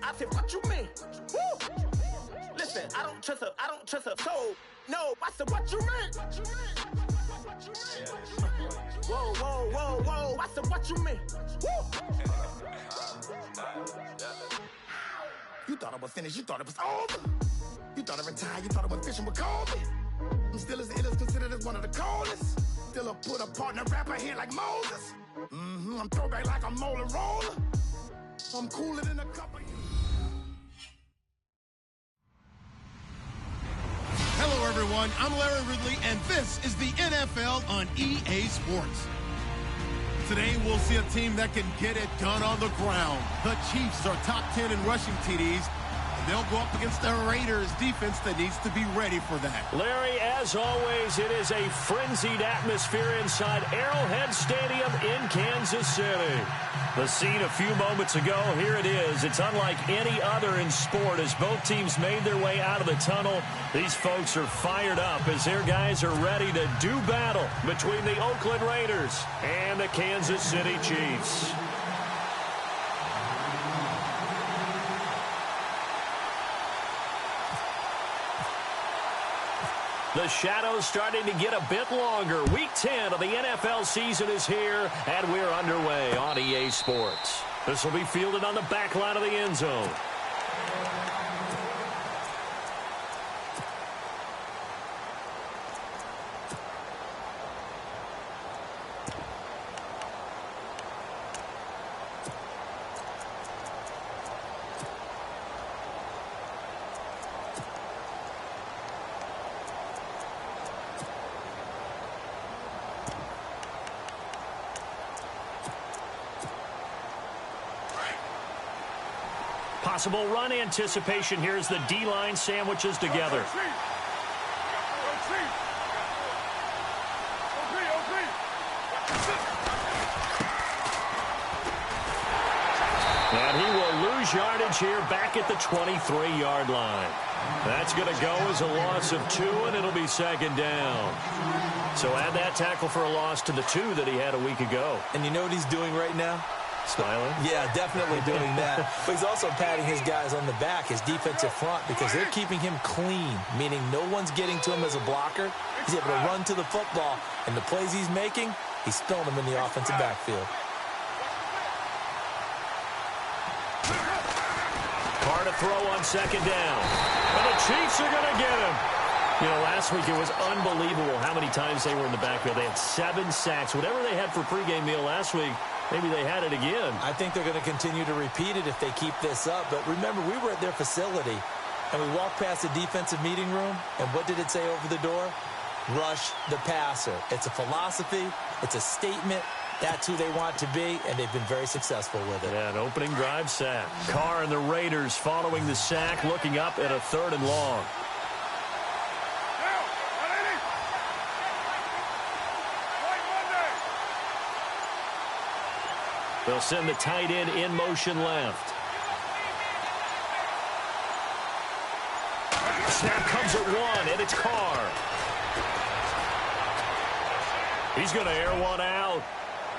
I said, what you mean? Woo! Listen, I don't trust her. So, no, I said, what you mean? Whoa. I said, what you mean? Woo! You thought I was finished. You thought it was over. You thought I retired. You thought I went fishing with Kobe. I'm still as ill as considered as one of the coldest. Still a put a partner rapper here like Moses. I'm throwback like a molar roller. I'm cooler than a couple. Hello, everyone. I'm Larry Ridley, and this is the NFL on EA Sports. Today, we'll see a team that can get it done on the ground. The Chiefs are top 10 in rushing TDs. They'll go up against the Raiders defense that needs to be ready for that. Larry, as always, it is a frenzied atmosphere inside Arrowhead Stadium in Kansas City. The scene a few moments ago, here it is. It's unlike any other in sport as both teams made their way out of the tunnel. These folks are fired up as their guys are ready to do battle between the Oakland Raiders and the Kansas City Chiefs. The shadow's starting to get a bit longer. Week 10 of the NFL season is here, and we're underway on EA Sports. This will be fielded on the back line of the end zone. Possible run anticipation. Here's the D-line sandwiches together. And he will lose yardage here back at the 23-yard line. That's going to go as a loss of 2, and it'll be second down. So add that tackle for a loss to the 2 that he had a week ago. And you know what he's doing right now? Smiling? Yeah, definitely doing that. But he's also patting his guys on the back, his defensive front, because they're keeping him clean, meaning no one's getting to him as a blocker. He's able to run to the football, and the plays he's making, he's throwing them in the offensive backfield. Carr to throw on second down. And the Chiefs are going to get him. You know, last week it was unbelievable how many times they were in the backfield. They had 7 sacks. Whatever they had for pregame meal last week, maybe they had it again. I think they're going to continue to repeat it if they keep this up. But remember, we were at their facility, and we walked past the defensive meeting room, and what did it say over the door? Rush the passer. It's a philosophy. It's a statement. That's who they want to be, and they've been very successful with it. Yeah, an opening drive sack. Carr and the Raiders following the sack, looking up at a 3rd and long. They'll send the tight end in motion left. Snap comes at 1, and it's Carr. He's going to air one out.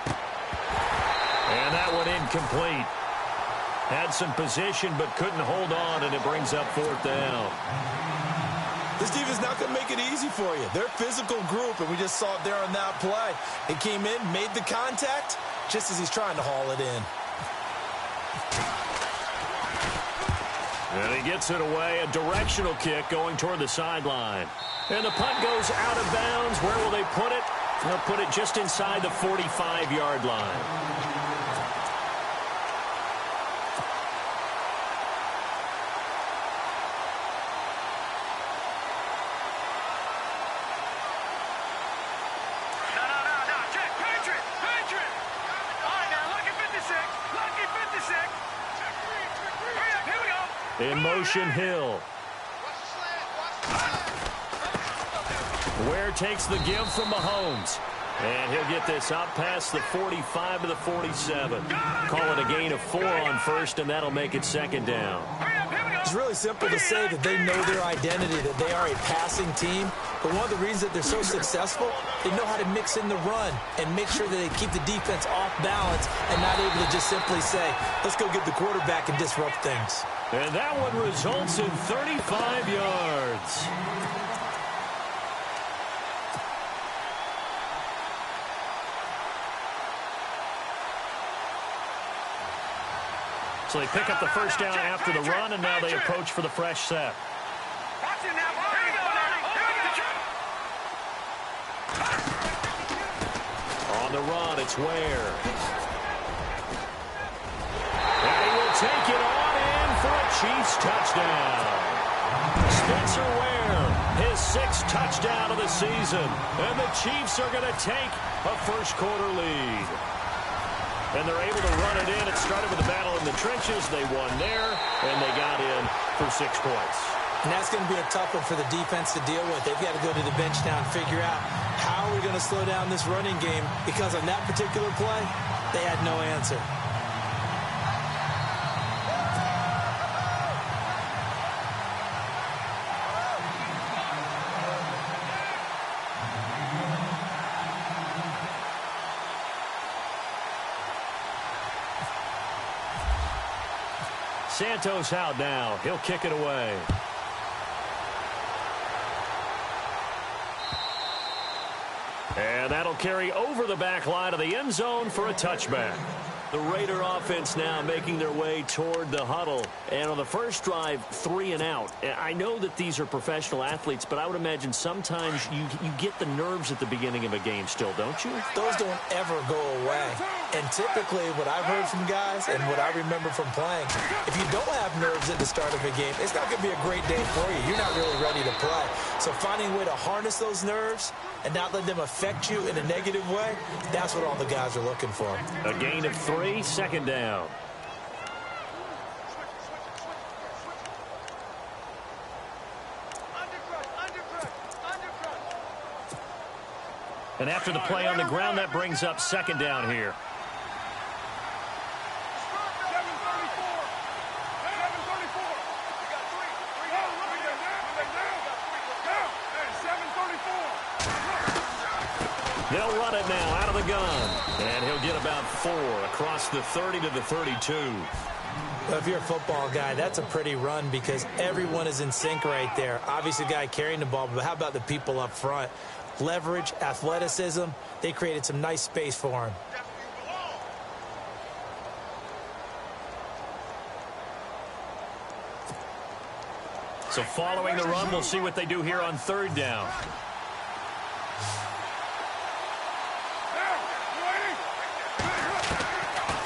And that one incomplete. Had some position, but couldn't hold on, and it brings up 4th down. This defense is not going to make it easy for you. They're a physical group, and we just saw it there on that play. It came in, made the contact, just as he's trying to haul it in. And he gets it away, a directional kick going toward the sideline. And the punt goes out of bounds. Where will they put it? They'll put it just inside the 45-yard line. In motion, Hill. Ware takes the give from Mahomes. And he'll get this out past the 45 to the 47. Call it a gain of 4 on first, and that'll make it second down. Just really simple to say that they know their identity, that they are a passing team. But one of the reasons that they're so successful, they know how to mix in the run and make sure that they keep the defense off balance and not able to just simply say, let's go get the quarterback and disrupt things. And that one results in 35 yards. So they pick up the first down after the run, and now they approach for the fresh set. On the run, it's Ware. And he will take it on in for a Chiefs touchdown. Spencer Ware, his 6th touchdown of the season. And the Chiefs are going to take a first-quarter lead. And they're able to run it in. It started with a battle in the trenches. They won there, and they got in for 6 points. And that's going to be a tough one for the defense to deal with. They've got to go to the bench now and figure out how are we going to slow down this running game, because on that particular play, they had no answer. Santos out now. He'll kick it away. And that'll carry over the back line of the end zone for a touchback. The Raider offense now making their way toward the huddle. And on the first drive, 3 and out. I know that these are professional athletes, but I would imagine sometimes you get the nerves at the beginning of a game still, don't you? Those don't ever go away. And typically what I've heard from guys and what I remember from playing, if you don't have nerves at the start of a game, it's not going to be a great day for you. You're not really ready to play. So finding a way to harness those nerves and not let them affect you in a negative way, that's what all the guys are looking for. A gain of 3, second down. And after the play on the ground, that brings up second down here. They'll run it now out of the gun. And he'll get about 4 across the 30 to the 32. Well, if you're a football guy, that's a pretty run because everyone is in sync right there. Obviously, the guy carrying the ball, but how about the people up front? Leverage, athleticism, they created some nice space for him. So following the run, we'll see what they do here on third down.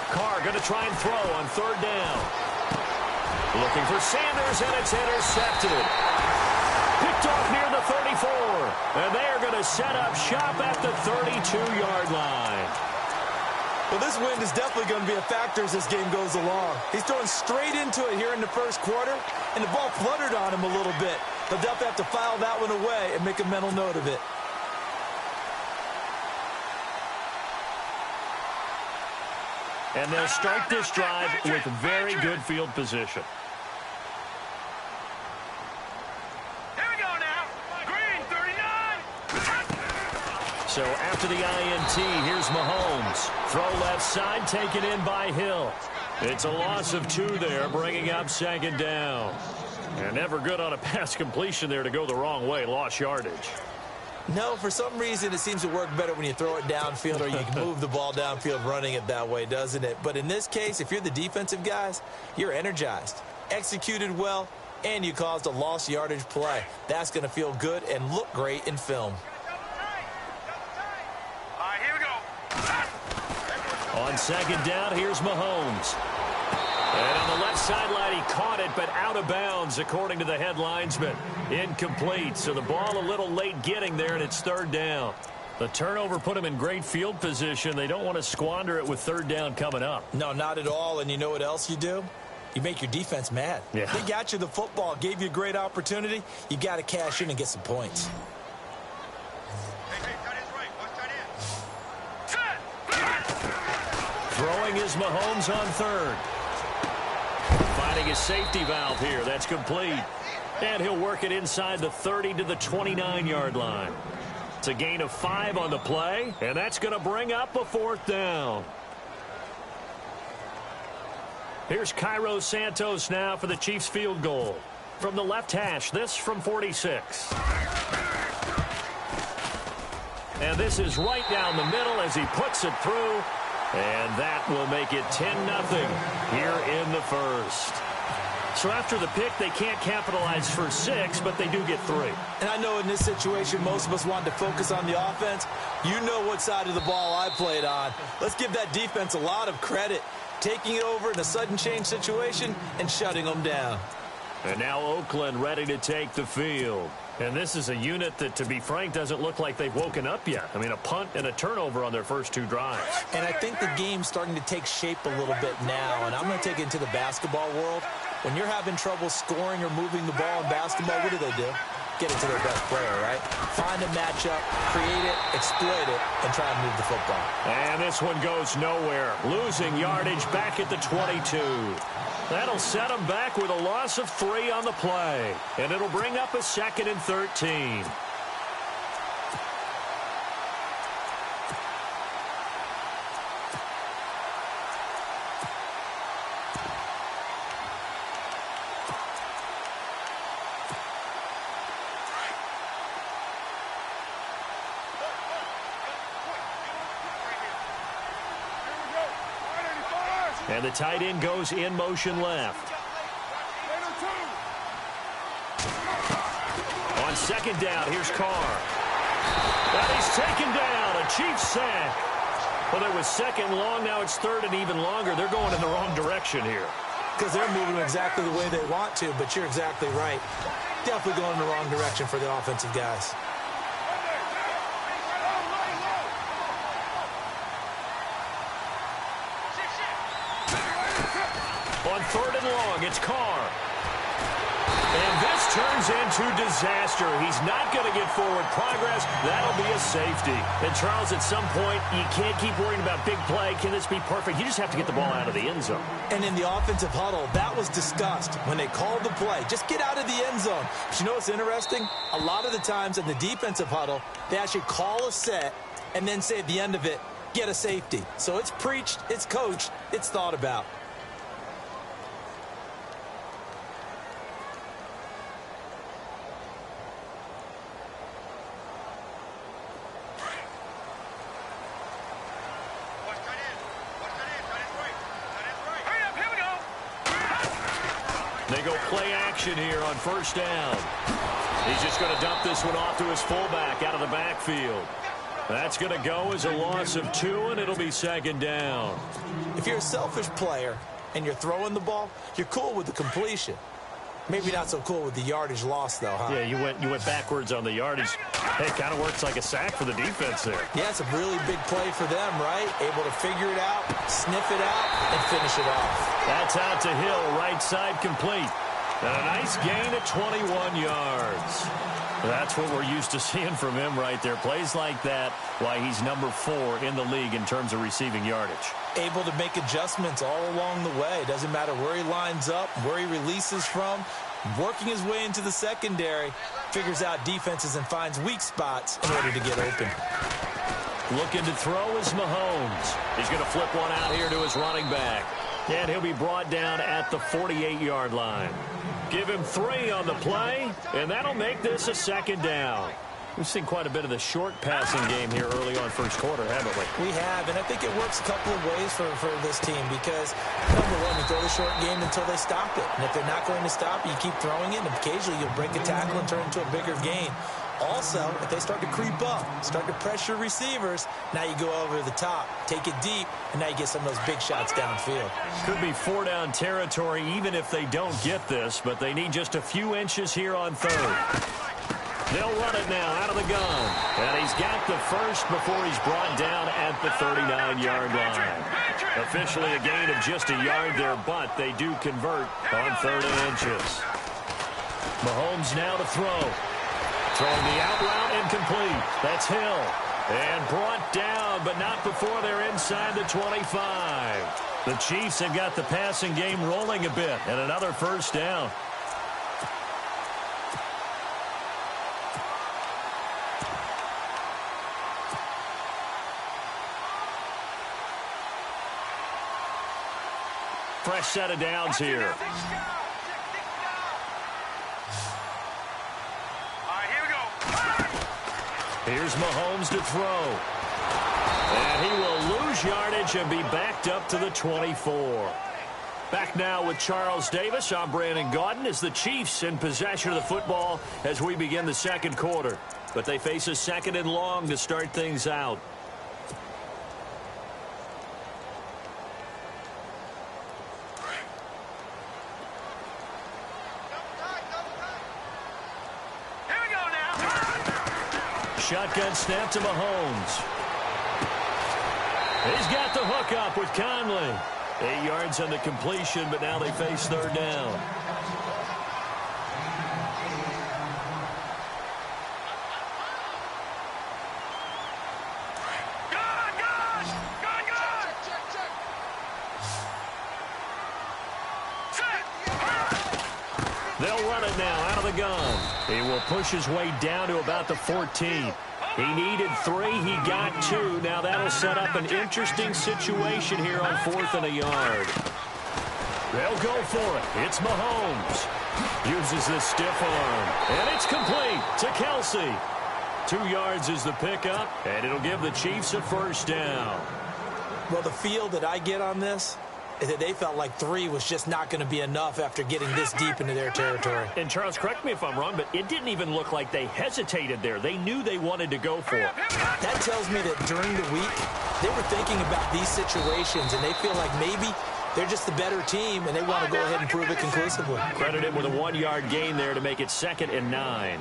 Carr going to try and throw on third down. Looking for Sanders, and it's intercepted. Picked off near the 34. And they are going to set up shop at the 32-yard line. Well, this wind is definitely going to be a factor as this game goes along. He's throwing straight into it here in the first quarter, and the ball fluttered on him a little bit. They'll definitely have to file that one away and make a mental note of it. And they'll start this drive with very good field position. So after the INT, here's Mahomes. Throw left side, taken in by Hill. It's a loss of 2 there, bringing up second down. And never good on a pass completion there to go the wrong way. Lost yardage. No, for some reason it seems to work better when you throw it downfield or you can move the ball downfield running it that way, doesn't it? But in this case, if you're the defensive guys, you're energized, executed well, and you caused a lost yardage play. That's going to feel good and look great in film. On second down, here's Mahomes. And on the left sideline, he caught it, but out of bounds, according to the head linesman. Incomplete, so the ball a little late getting there, and it's third down. The turnover put him in great field position. They don't want to squander it with third down coming up. No, not at all, and you know what else you do? You make your defense mad. Yeah. They got you the football, gave you a great opportunity. You got to cash in and get some points. Throwing is Mahomes on third. Finding his safety valve here. That's complete. And he'll work it inside the 30 to the 29-yard line. It's a gain of 5 on the play, and that's going to bring up a 4th down. Here's Cairo Santos now for the Chiefs field goal. From the left hash, this from 46. And this is right down the middle as he puts it through. And that will make it 10-0 here in the first. So after the pick, they can't capitalize for 6, but they do get 3. And I know in this situation, most of us wanted to focus on the offense. You know what side of the ball I played on. Let's give that defense a lot of credit. Taking it over in a sudden change situation and shutting them down. And now Oakland ready to take the field. And this is a unit that, to be frank, doesn't look like they've woken up yet. I mean, a punt and a turnover on their first 2 drives. And I think the game's starting to take shape a little bit now. And I'm going to take it into the basketball world. When you're having trouble scoring or moving the ball in basketball, what do? Get it to their best player, right? Find a matchup, create it, exploit it, and try and move the football. And this one goes nowhere. Losing yardage back at the 22. That'll set them back with a loss of 3 on the play. And it'll bring up a 2nd and 13. And the tight end goes in motion left. On 2nd down, here's Carr. And he's taken down. A Chiefs sack. Well, it was 2nd long. Now it's 3rd and even longer. They're going in the wrong direction here. Because they're moving exactly the way they want to, but you're exactly right. Definitely going in the wrong direction for the offensive guys. On 3rd and long, it's Carr. And this turns into disaster. He's not going to get forward progress. That'll be a safety. And, Charles, at some point, you can't keep worrying about big play. Can this be perfect? You just have to get the ball out of the end zone. And in the offensive huddle, that was discussed when they called the play. Just get out of the end zone. But you know what's interesting? A lot of the times in the defensive huddle, they actually call a set and then say at the end of it, get a safety. So it's preached, it's coached, it's thought about. They go play action here on 1st down. He's just going to dump this one off to his fullback out of the backfield. That's going to go as a loss of 2, and it'll be 2nd down. If you're a selfish player and you're throwing the ball, you're cool with the completion. Maybe not so cool with the yardage loss, though, huh? Yeah, you went backwards on the yardage. Hey, it kind of works like a sack for the defense there. Yeah, it's a really big play for them, right? Able to figure it out, sniff it out, and finish it off. That's out to Hill, right side complete. And a nice gain of 21 yards. That's what we're used to seeing from him right there. Plays like that, why he's number 4 in the league in terms of receiving yardage. Able to make adjustments all along the way. Doesn't matter where he lines up, where he releases from. Working his way into the secondary, figures out defenses and finds weak spots in order to get open. Looking to throw is Mahomes. He's going to flip one out here to his running back. And he'll be brought down at the 48-yard line. Give him 3 on the play, and that'll make this a 2nd down. We've seen quite a bit of the short passing game here early on first quarter, haven't we? We have, and I think it works a couple of ways for this team because, number one, you throw the short game until they stop it. And if they're not going to stop it, you keep throwing it, and occasionally you'll break a tackle and turn into a bigger gain. Also, if they start to creep up, start to pressure receivers, now you go over the top, take it deep, and now you get some of those big shots downfield. Could be 4-down territory even if they don't get this, but they need just a few inches here on 3rd. They'll run it now out of the gun. And he's got the first before he's brought down at the 39-yard line. Officially a gain of just a yard there, but they do convert on 3rd and inches. Mahomes now to throw. Throwing the out route incomplete. That's Hill. And brought down, but not before they're inside the 25. The Chiefs have got the passing game rolling a bit, and another first down. Fresh set of downs here. All right, here we go. Here's Mahomes to throw. And he will lose yardage and be backed up to the 24. Back now with Charles Davis. I'm Brandon Gaudin as the Chiefs in possession of the football as we begin the second quarter. But they face a second and long to start things out. Shotgun snap to Mahomes. He's got the hook up with Conley. 8 yards on the completion, but now they face third down. They'll run it now out of the gun. He will push his way down to about the 14. He needed 3. He got 2. Now that'll set up an interesting situation here on 4th and a yard. They'll go for it. It's Mahomes. Uses the stiff arm. And it's complete to Kelsey. 2 yards is the pickup, and it'll give the Chiefs a first down. Well, the feel that I get on this is that they felt like 3 was just not going to be enough after getting this deep into their territory. And, Charles, correct me if I'm wrong, but it didn't even look like they hesitated there. They knew they wanted to go for it. That tells me that during the week, they were thinking about these situations, and they feel like maybe they're just the better team, and they want to go ahead and prove it conclusively. Credit him with a 1-yard gain there to make it 2nd and 9.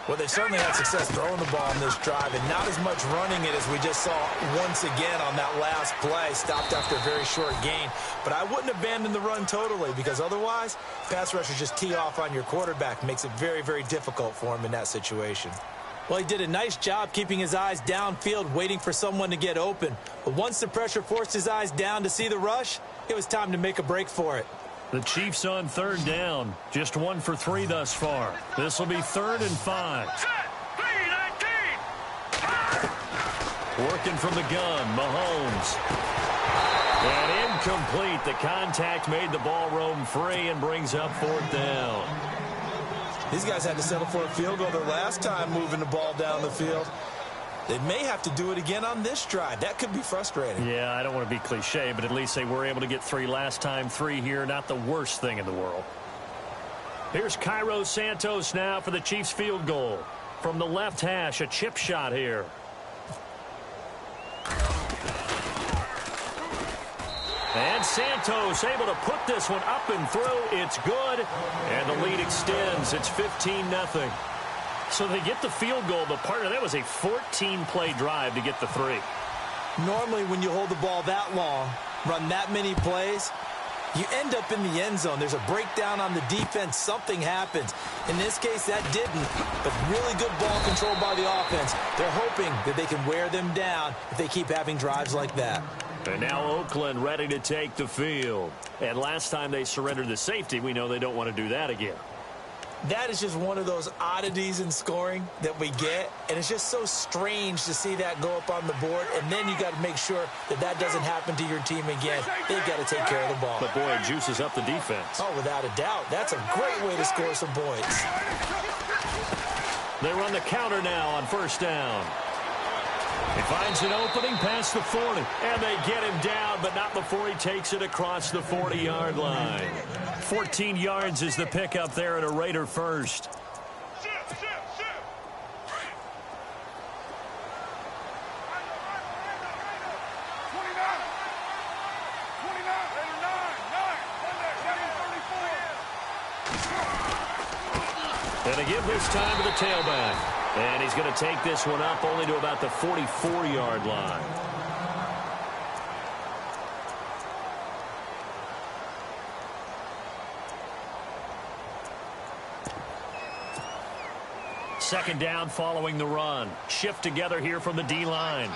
Well, they certainly had success throwing the ball in this drive, and not as much running it as we just saw once again on that last play. Stopped after a very short gain. But I wouldn't abandon the run totally, because otherwise, pass rushers just tee off on your quarterback. Makes it very, very difficult for him in that situation. Well, he did a nice job keeping his eyes downfield, waiting for someone to get open. But once the pressure forced his eyes down to see the rush, it was time to make a break for it. The Chiefs on third down. Just 1 for 3 thus far. This will be 3rd and 5. Working from the gun, Mahomes. And incomplete. The contact made the ball roam free and brings up 4th down. These guys had to settle for a field goal their last time moving the ball down the field. They may have to do it again on this drive. That could be frustrating. Yeah, I don't want to be cliche, but at least they were able to get 3 last time. 3 here, not the worst thing in the world. Here's Cairo Santos now for the Chiefs field goal. From the left hash, a chip shot here. And Santos able to put this one up and through. It's good, and the lead extends. It's 15-0. So they get the field goal, but partner, that was a 14-play drive to get the 3. Normally, when you hold the ball that long, run that many plays, you end up in the end zone. There's a breakdown on the defense. Something happens. In this case, that didn't, but really good ball control by the offense. They're hoping that they can wear them down if they keep having drives like that. And now Oakland ready to take the field. And last time they surrendered the safety, we know they don't want to do that again. That is just one of those oddities in scoring that we get, and it's just so strange to see that go up on the board, and then you got to make sure that that doesn't happen to your team again. They've got to take care of the ball. But, boy, it juices up the defense. Oh, without a doubt. That's a great way to score some points. They run the counter now on first down. He finds an opening past the 40, and they get him down, but not before he takes it across the 40-yard line. 14 yards is the pickup there at a Raider first. And they give this time to the tailback. And he's going to take this one up only to about the 44-yard line. Second down following the run. Shift together here from the D-line.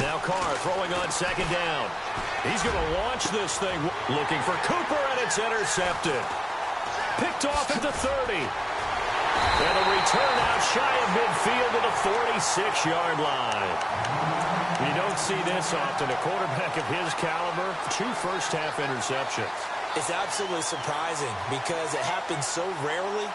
Now Carr throwing on second down. He's going to launch this thing. Looking for Cooper, and it's intercepted. Picked off at the 30. And a return out shy of midfield to the 46-yard line. You don't see this often. A quarterback of his caliber, 2 first-half interceptions. It's absolutely surprising because it happens so rarely.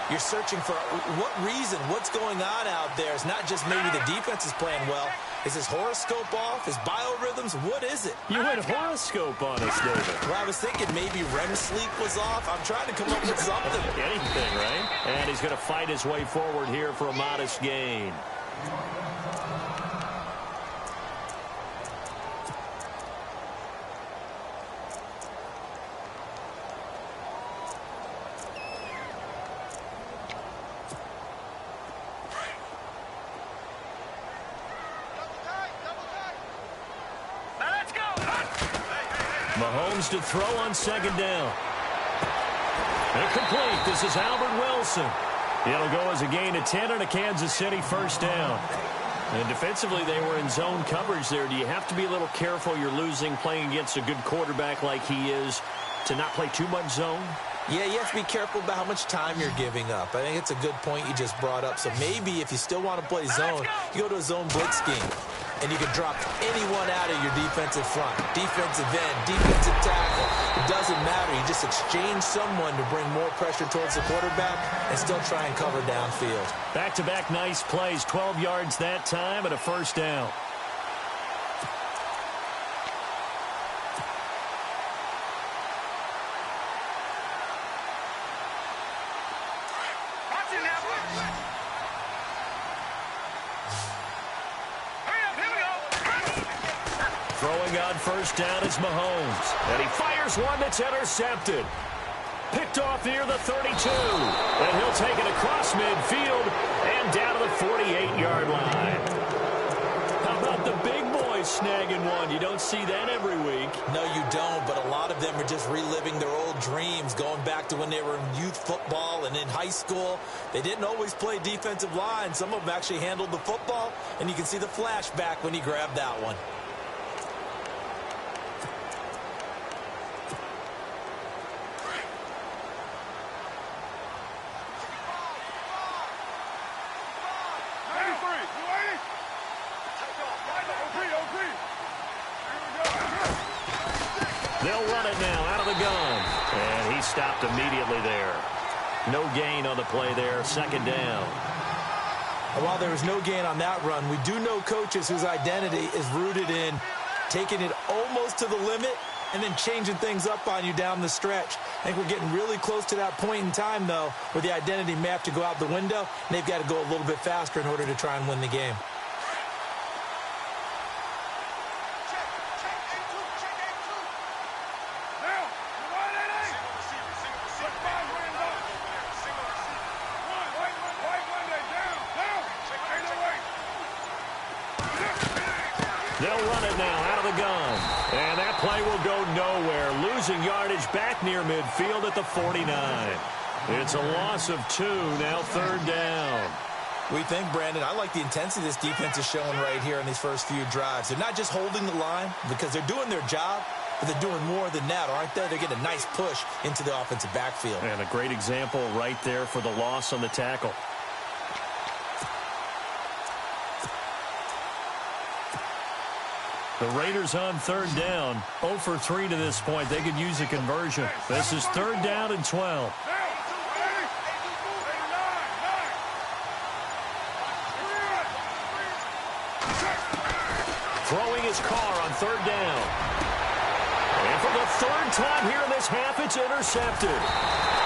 You're searching for what reason, what's going on out there. It's not just maybe the defense is playing well. Is his horoscope off? His biorhythms? What is it? You went horoscope on us, David. Well, I was thinking maybe REM sleep was off. I'm trying to come up with something. Anything, right? And he's going to fight his way forward here for a modest gain. Mahomes to throw on second down. Incomplete. This is Albert Wilson. It'll go as a gain of 10 and a Kansas City first down. And defensively, they were in zone coverage there. Do you have to be a little careful? You're losing playing against a good quarterback like he is to not play too much zone? Yeah, you have to be careful about how much time you're giving up. I think it's a good point you just brought up. So maybe if you still want to play zone, you go to a zone blitz scheme. And you can drop anyone out of your defensive front. Defensive end, defensive tackle. It doesn't matter. You just exchange someone to bring more pressure towards the quarterback and still try and cover downfield. Back-to-back nice plays. 12 yards that time and a first down. Throwing on first down is Mahomes. And he fires one that's intercepted. Picked off near the 32. And he'll take it across midfield and down to the 48-yard line. How about the big boys snagging one? You don't see that every week. No, you don't, but a lot of them are just reliving their old dreams, going back to when they were in youth football and in high school. They didn't always play defensive line. Some of them actually handled the football, and you can see the flashback when he grabbed that one. They'll run it now out of the gun. And he stopped immediately there. No gain on the play there. Second down. And while there was no gain on that run, we do know coaches whose identity is rooted in taking it almost to the limit and then changing things up on you down the stretch. I think we're getting really close to that point in time, though, where the identity may have to go out the window, and they've got to go a little bit faster in order to try and win the game. They'll run it now out of the gun. And that play will go nowhere. Losing yardage back near midfield at the 49. It's a loss of 2, now third down. We think, Brandon, I like the intensity this defense is showing right here in these first few drives. They're not just holding the line because they're doing their job, but they're doing more than that, aren't they? They're getting a nice push into the offensive backfield. And a great example right there for the loss on the tackle. The Raiders on third down, 0 for 3 to this point. They could use a conversion. This is third down and 12. Throwing his Carr on third down. And for the third time here in this half, it's intercepted.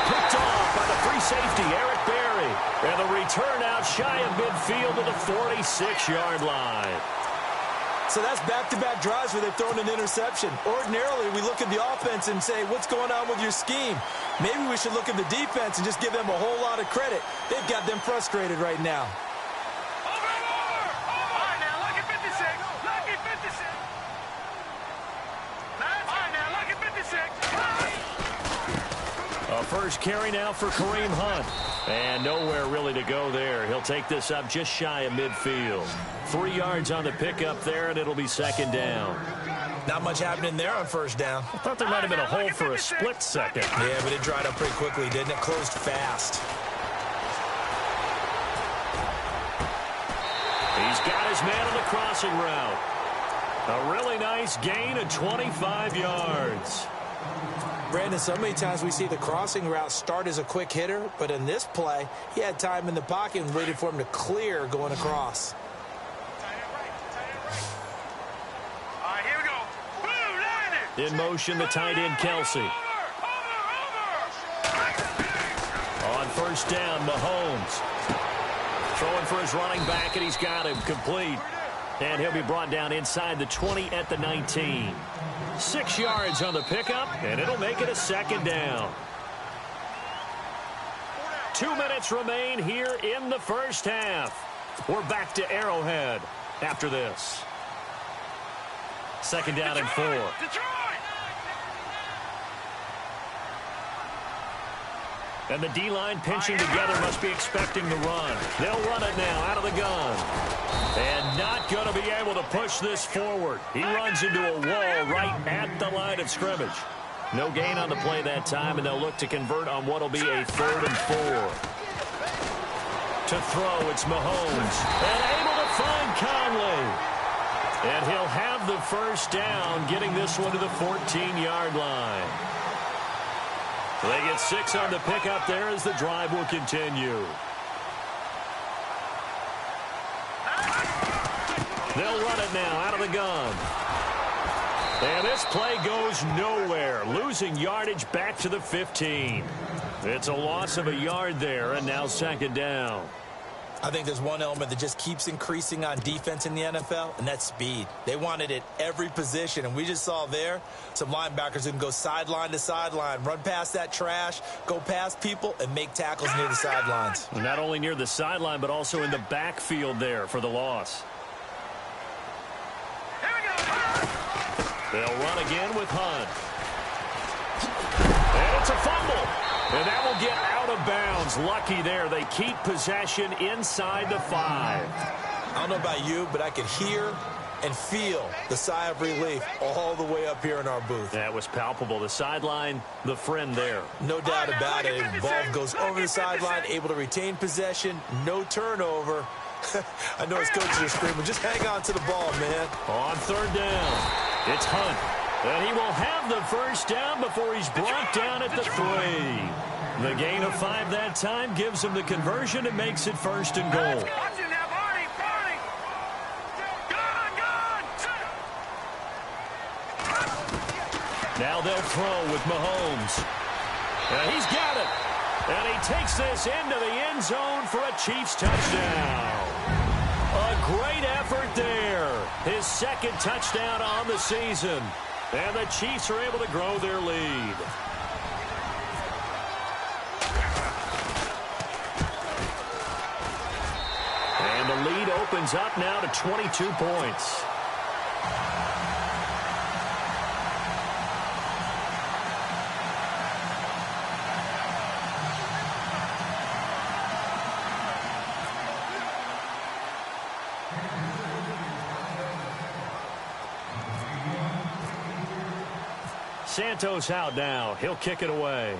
Picked off by the free safety, Eric Berry. And the return out shy of midfield to the 46-yard line. So that's back-to-back drives where they've thrown an interception. Ordinarily, we look at the offense and say, what's going on with your scheme? Maybe we should look at the defense and just give them a whole lot of credit. They've got them frustrated right now. A A first carry now for Kareem Hunt. And nowhere really to go there. He'll take this up just shy of midfield. 3 yards on the pickup there, and it'll be second down. Not much happening there on first down. I thought there might have been a hole for a split second. Yeah, but it dried up pretty quickly, didn't it? Closed fast. He's got his man on the crossing route. A really nice gain of 25 yards. Brandon, so many times we see the crossing route start as a quick hitter, but in this play, he had time in the pocket and waited for him to clear going across. All right, here we go. Blue, In motion, the tight end, Kelsey. On first down, Mahomes. Throwing for his running back, and he's got him complete. And he'll be brought down inside the 20 at the 19. 6 yards on the pickup, and it'll make it a second down. 2 minutes remain here in the first half. We're back to Arrowhead after this. Second down and 4. And the D-line pinching together must be expecting the run. They'll run it now out of the gun. And not going to be able to push this forward. He runs into a wall right at the line of scrimmage. No gain on the play that time, and they'll look to convert on what will be a 3rd and 4. To throw, it's Mahomes. And able to find Conley. And he'll have the first down, getting this one to the 14-yard line. They get 6 on the pickup there as the drive will continue. They'll run it now out of the gun. And this play goes nowhere, losing yardage back to the 15. It's a loss of a yard there, and now second down. I think there's one element that just keeps increasing on defense in the NFL, and that's speed. They want it at every position, and we just saw there some linebackers who can go sideline to sideline, run past that trash, go past people, and make tackles near the sidelines. Not only near the sideline, but also in the backfield there for the loss. They'll run again with Hunt. And it's a fumble. And that will get out of bounds. Lucky there. They keep possession inside the 5. I don't know about you, but I could hear and feel the sigh of relief all the way up here in our booth. That was palpable. The sideline, the friend there. No doubt about it. Ball goes over the sideline, able to retain possession, no turnover. I know his coaches are screaming, just hang on to the ball, man. On third down, it's Hunt. And he will have the first down before he's brought down at the 3. The gain of 5 that time gives him the conversion and makes it 1st and goal. Now they'll throw with Mahomes. And he's got it. And he takes this into the end zone for a Chiefs touchdown. A great effort there. His 2nd touchdown on the season. And the Chiefs are able to grow their lead. And the lead opens up now to 22 points. Santos out now. He'll kick it away.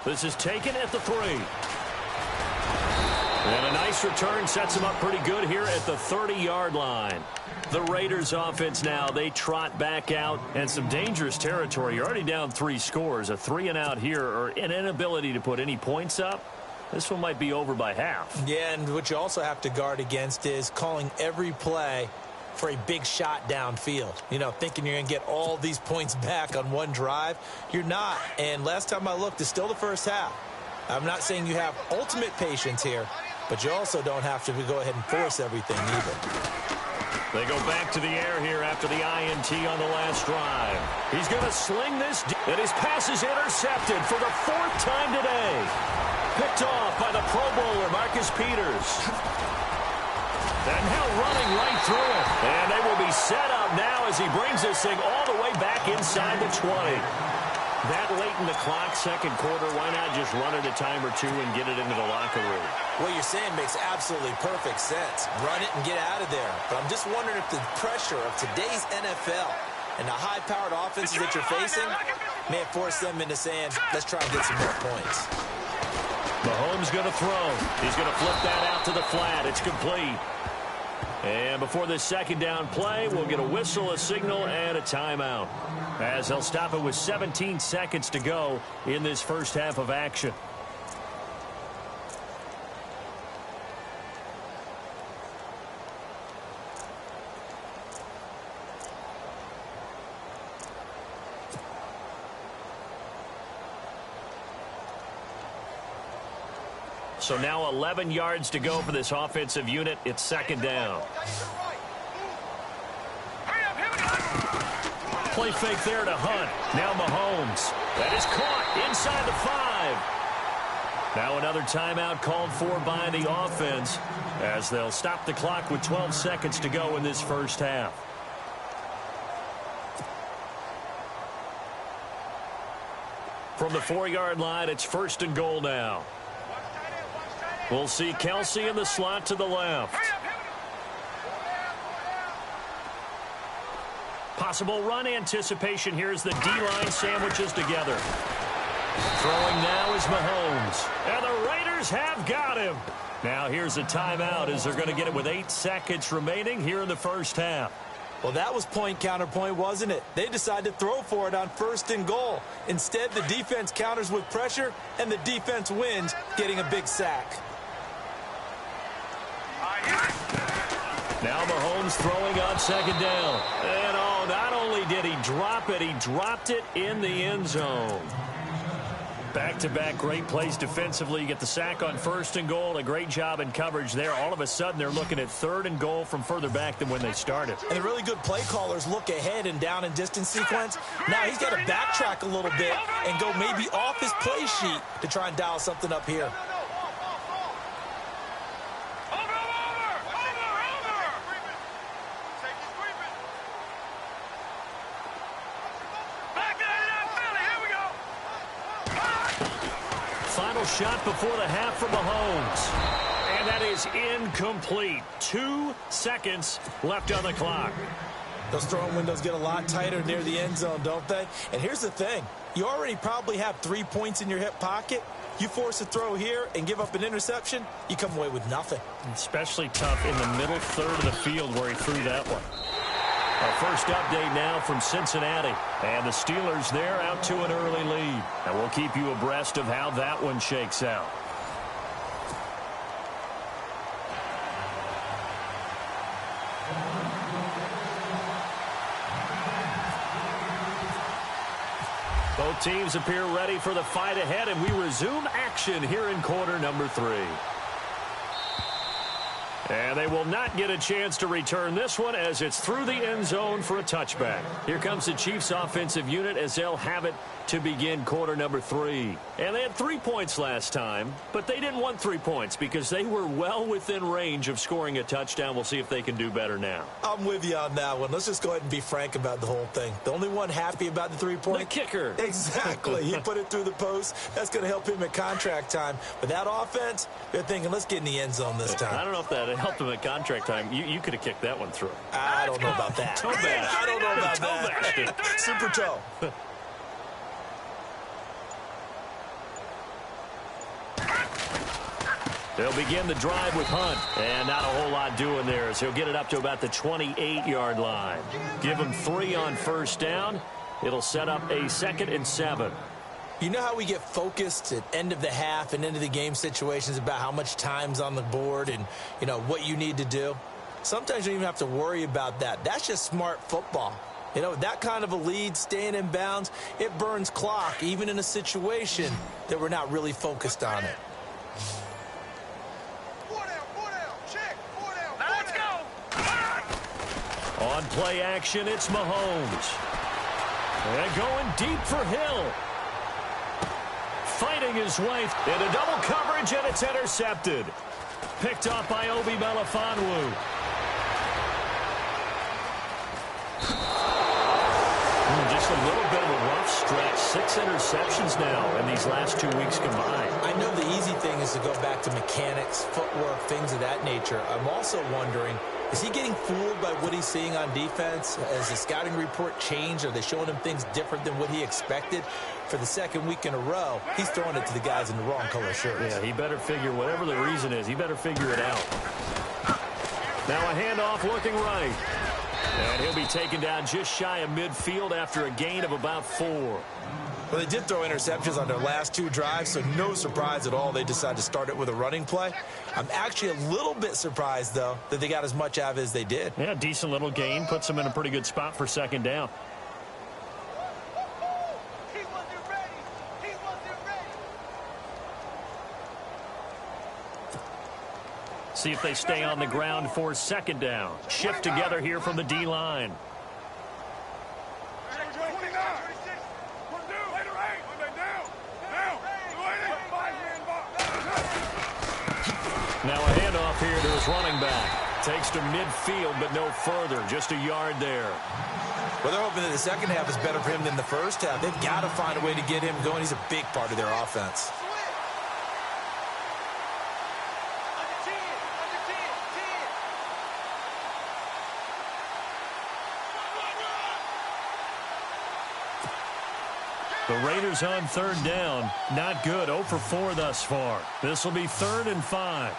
This is taken at the 3. And a nice return sets him up pretty good here at the 30-yard line. The Raiders offense now, they trot back out and some dangerous territory. You're already down 3 scores. A 3-and-out here or an inability to put any points up. This one might be over by half. Yeah, and what you also have to guard against is calling every play for a big shot downfield. You know, thinking you're going to get all these points back on one drive. You're not. And last time I looked, it's still the first half. I'm not saying you have ultimate patience here, but you also don't have to go ahead and force everything either. They go back to the air here after the INT on the last drive. He's going to sling this, and his pass is intercepted for the 4th time today. Picked off by the Pro Bowler, Marcus Peters. And now running right through it. And they will be set up now as he brings this thing all the way back inside the 20. That late in the clock, second quarter, why not just run it a time or two and get it into the locker room? What you're saying makes absolutely perfect sense. Run it and get out of there. But I'm just wondering if the pressure of today's NFL and the high-powered offenses that you're facing may have forced them into saying, let's try and get some more points. Mahomes going to throw. He's going to flip that out to the flat. It's complete. And before this second down play, we'll get a whistle, a signal, and a timeout, as they'll stop it with 17 seconds to go in this first half of action. So now 11 yards to go for this offensive unit. It's second down. Play fake there to Hunt. Now Mahomes. That is caught inside the 5. Now another timeout called for by the offense, as they'll stop the clock with 12 seconds to go in this first half. From the 4-yard line, it's first and goal now. We'll see Kelsey in the slot to the left. Possible run anticipation here as the D-line sandwiches together. Throwing now is Mahomes. And the Raiders have got him. Now here's a timeout as they're going to get it with 8 seconds remaining here in the first half. Well, that was point counterpoint, wasn't it? They decided to throw for it on first and goal. Instead, the defense counters with pressure, and the defense wins, getting a big sack. Now Mahomes throwing on second down. And oh, not only did he drop it, he dropped it in the end zone. Back-to-back great plays defensively. You get the sack on first and goal. A great job in coverage there. All of a sudden, they're looking at third and goal from further back than when they started. And the really good play callers look ahead and down and distance sequence. Now he's got to backtrack a little bit and go maybe off his play sheet to try and dial something up here. Final shot before the half from Mahomes. And that is incomplete. 2 seconds left on the clock. Those throwing windows get a lot tighter near the end zone, don't they? And here's the thing. You already probably have 3 points in your hip pocket. You force a throw here and give up an interception, you come away with nothing. Especially tough in the middle third of the field where he threw that one. Our first update now from Cincinnati. And the Steelers, they're out to an early lead. And we'll keep you abreast of how that one shakes out. Both teams appear ready for the fight ahead, and we resume action here in quarter number 3. And they will not get a chance to return this one as it's through the end zone for a touchback. Here comes the Chiefs offensive unit as they'll have it to begin quarter number 3. And they had 3 points last time, but they didn't want 3 points because they were well within range of scoring a touchdown. We'll see if they can do better now. I'm with you on that one. Let's just go ahead and be frank about the whole thing. The only one happy about the 3-point? The kicker. Exactly. He put it through the post. That's going to help him at contract time. But that offense, they're thinking, let's get in the end zone this time. I don't know if that helped him at contract time. You could have kicked that one through. I don't know about that. Toe bash. I don't know about that. Super toe. They'll begin the drive with Hunt, and not a whole lot doing there as he'll get it up to about the 28-yard line. Give him 3 on first down. It'll set up a 2nd and 7. You know how we get focused at end of the half and into the game situations about how much time's on the board and, you know, what you need to do? Sometimes you don't even have to worry about that. That's just smart football. You know, that kind of a lead, staying in bounds, it burns clock, even in a situation that we're not really focused on it. On play action, it's Mahomes. And going deep for Hill. Fighting his way into double coverage, and it's intercepted. Picked off by Obi Melifonwu. a little bit of a rough stretch. 6 interceptions now in these last 2 weeks combined. I know the easy thing is to go back to mechanics, footwork, things of that nature. I'm also wondering, is he getting fooled by what he's seeing on defense? Has the scouting report changed? Are they showing him things different than what he expected? For the second week in a row, he's throwing it to the guys in the wrong color shirts. Yeah, he better figure, whatever the reason is, he better figure it out. Now a handoff looking right. And he'll be taken down just shy of midfield after a gain of about 4. Well, they did throw interceptions on their last 2 drives, so no surprise at all they decided to start it with a running play. I'm actually a little bit surprised, though, that they got as much out of it as they did. Yeah, decent little gain. Puts them in a pretty good spot for second down. He wasn't ready. He wasn't ready. See if they stay on the ground for second down. Shift together here from the D-line. Now a handoff here to his running back. Takes to midfield, but no further. Just a yard there. Well, they're hoping that the second half is better for him than the first half. They've got to find a way to get him going. He's a big part of their offense. The Raiders on third down. Not good. 0 for 4 thus far. This will be 3rd and 5.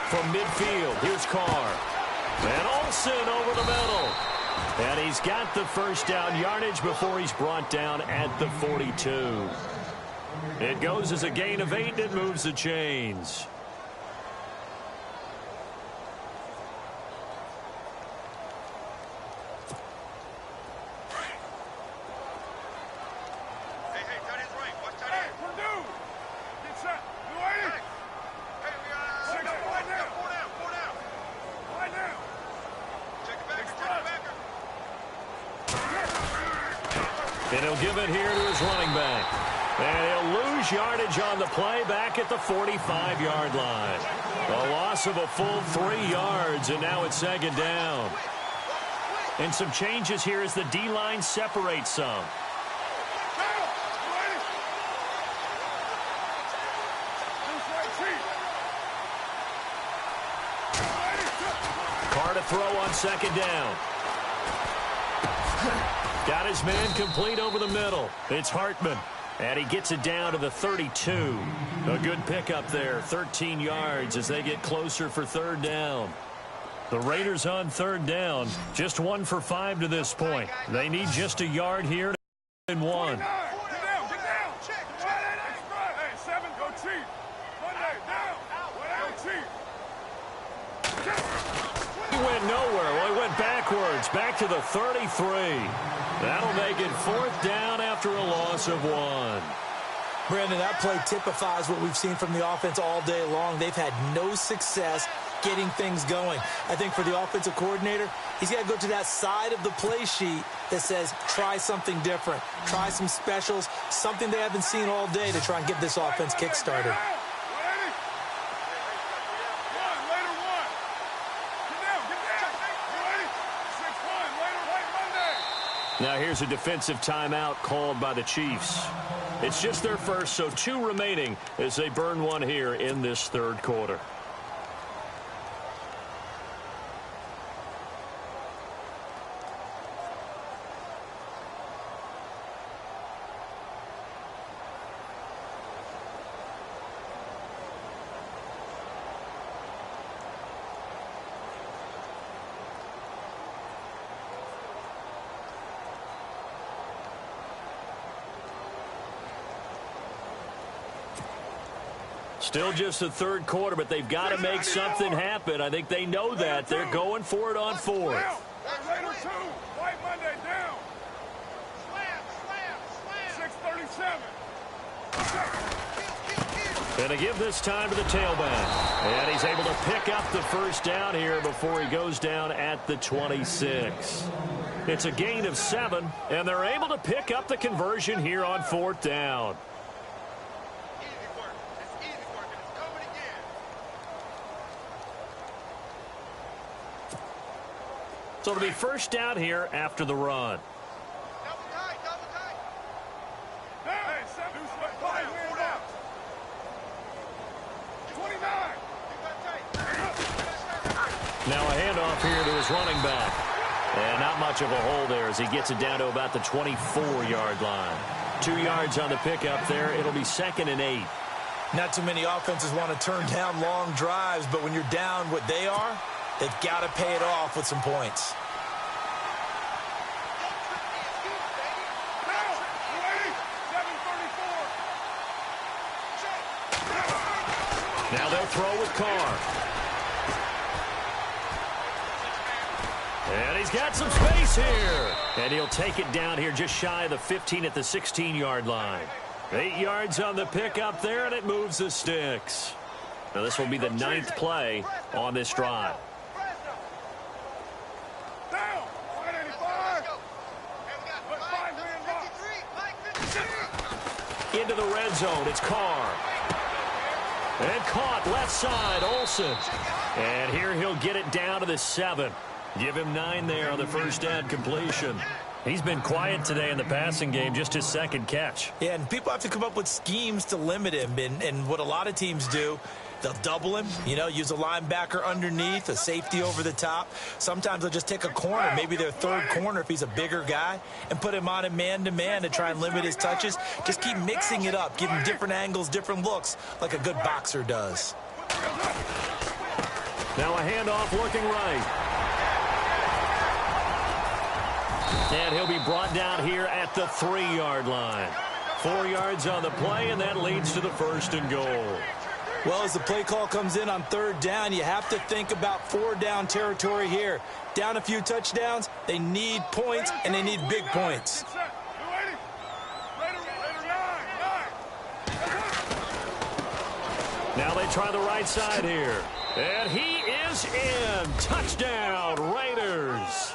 From midfield, here's Carr. And Olsen over the middle. And he's got the first down yardage before he's brought down at the 42. It goes as a gain of 8 and it moves the chains. And he'll give it here to his running back. And he'll lose yardage on the play back at the 45-yard line. A loss of a full 3 yards, and now it's second down. And some changes here as the D-line separates some. Carr to throw on second down. Got his man complete over the middle. It's Hartman. And he gets it down to the 32. A good pickup there. 13 yards as they get closer for third down. The Raiders on third down. Just 1 for 5 to this point. They need just a yard here and 1. He went nowhere. Well, he went backwards. Back to the 33. That'll make it 4th down after a loss of 1. Brandon, that play typifies what we've seen from the offense all day long. They've had no success getting things going. I think for the offensive coordinator, he's got to go to that side of the play sheet that says try something different, try some specials, something they haven't seen all day to try and get this offense kick-started. Now here's a defensive timeout called by the Chiefs. It's just their first, so 2 remaining as they burn 1 here in this third quarter. Still just the third quarter, but they've got to make something happen. I think they know that. They're going for it on 4th. And to give this time to the tailback. And he's able to pick up the first down here before he goes down at the 26. It's a gain of 7, and they're able to pick up the conversion here on 4th down. So it'll be first down here after the run. Now a handoff here to his running back. And not much of a hole there as he gets it down to about the 24-yard line. 2 yards on the pickup there. It'll be 2nd and 8. Not too many offenses want to turn down long drives, but when you're down what they are, they've got to pay it off with some points. Now they'll throw with Carr. And he's got some space here. And he'll take it down here just shy of the 15 at the 16-yard line. 8 yards on the pickup there, and it moves the sticks. Now this will be the 9th play on this drive. Into the red zone, it's Carr. And caught left side, Olsen. And here he'll get it down to the 7. Give him 9 there on the first down completion. He's been quiet today in the passing game, just his 2nd catch. Yeah, and people have to come up with schemes to limit him. And what a lot of teams do, they'll double him, use a linebacker underneath, a safety over the top. Sometimes they'll just take a corner, maybe their 3rd corner if he's a bigger guy, and put him on a man-to-man to try and limit his touches. Just keep mixing it up, give him different angles, different looks, like a good boxer does. Now a handoff looking right. And he'll be brought down here at the 3-yard line. 4 yards on the play, and that leads to the 1st and goal. Well, as the play call comes in on 3rd down, you have to think about 4-down territory here. Down a few touchdowns, they need points, and they need big points. Now they try the right side here. And he is in. Touchdown, Raiders.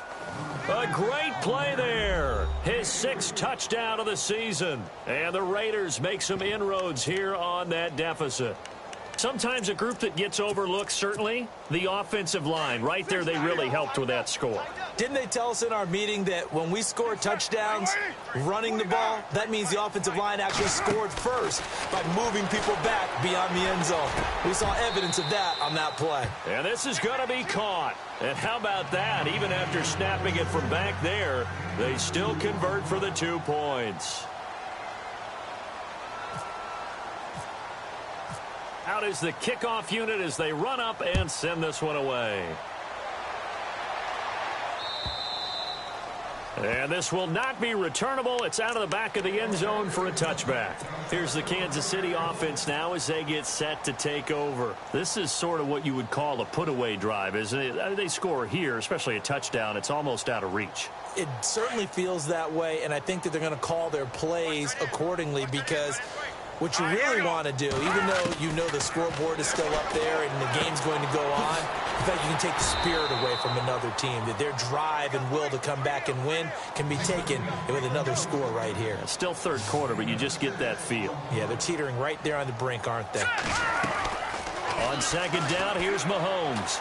A great play there. His 6th touchdown of the season. And the Raiders make some inroads here on that deficit. Sometimes a group that gets overlooked, certainly, the offensive line. Right there, they really helped with that score. Didn't they tell us in our meeting that when we score touchdowns running the ball, that means the offensive line actually scored first by moving people back beyond the end zone? We saw evidence of that on that play. And this is going to be caught. And how about that? Even after snapping it from back there, they still convert for the 2 points. Out is the kickoff unit as they run up and send this one away. And this will not be returnable. It's out of the back of the end zone for a touchback. Here's the Kansas City offense now as they get set to take over. This is sort of what you would call a put-away drive, isn't it? They score here, especially a touchdown. It's almost out of reach. It certainly feels that way, and I think that they're going to call their plays accordingly because what you really want to do, even though you know the scoreboard is still up there and the game's going to go on, in fact, you can take the spirit away from another team. That their drive and will to come back and win can be taken with another score right here. It's still 3rd quarter, but you just get that feel. Yeah, they're teetering right there on the brink, aren't they? On 2nd down, here's Mahomes.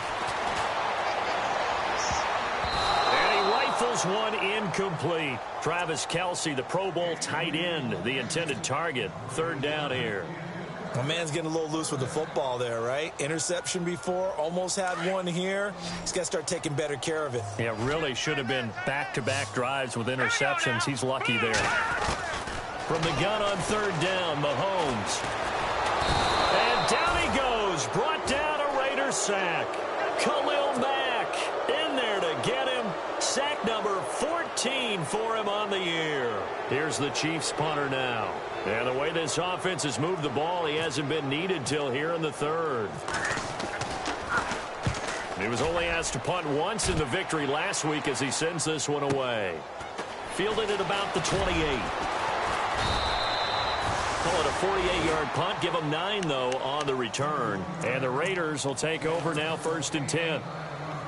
Rifles one incomplete. Travis Kelce, the Pro Bowl tight end, the intended target. 3rd down here. My man's getting a little loose with the football there, right? Interception before, almost had one here. He's got to start taking better care of it. Yeah, really should have been back-to-back drives with interceptions. He's lucky there. From the gun on 3rd down, Mahomes. And down he goes. Brought down a Raiders sack. Khalil Mack in there to get him. Sack number 14 for him on the year. Here's the Chiefs punter now. And the way this offense has moved the ball, he hasn't been needed till here in the 3rd. He was only asked to punt once in the victory last week as he sends this one away. Fielded at about the 28. Call it a 48-yard punt. Give them 9, though, on the return. And the Raiders will take over now 1st and 10.